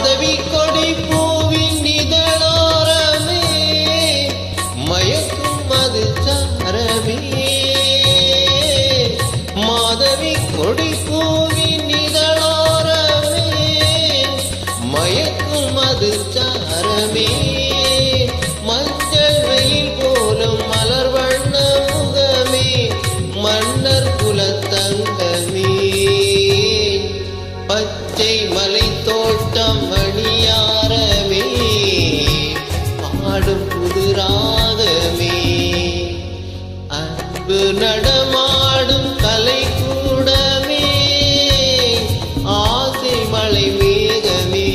மாதவி கொடி பூவின் இதழோரமே மயக்கும் அது சாரமே மாதவி கொடி பூவின் இதழோரமே மயக்கும் அது சாரமே மஞ்சள் வெயில் போலும் மலர் வண்ண முகமே மன்னர் குலத்தங்கமே பச்சை மலை தோட்டம் மணியாரமே பாடும் புதுராகமே அன்பு நடமாடும் கலை கூடமே ஆசை மலை மேகமே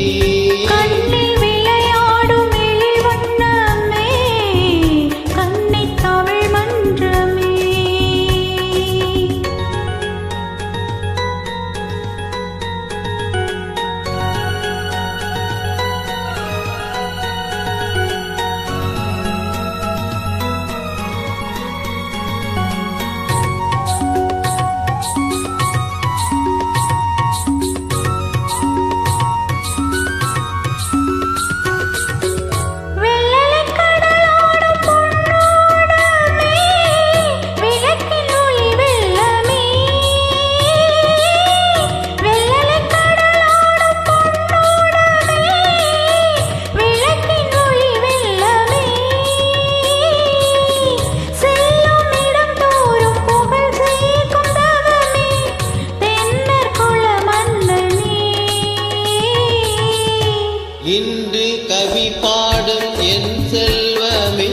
இன்று கவி பாடும் என் செல்வமே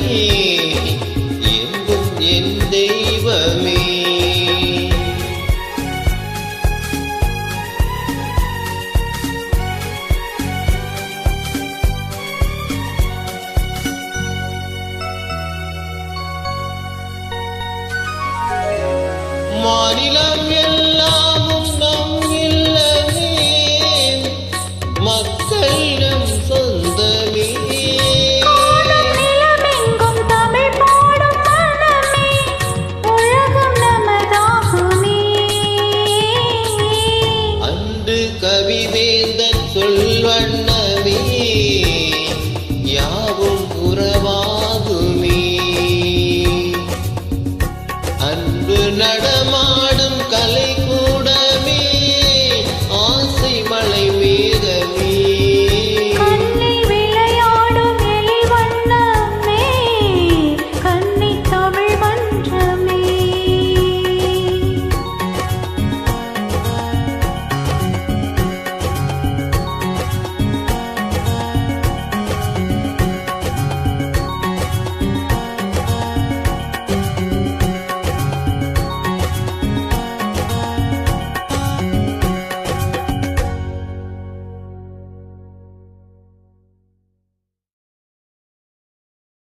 என்றும் என் தெய்வமே மாநிலம் எல்லாமும் நம் இல்லமே மக்கள் நம் சொந்தமே நிலமெங்கும் தமிழ் பாடும் மனமே உலகம் நமதாகுமே அன்று கவிவேந்தன் சொல்வண்ண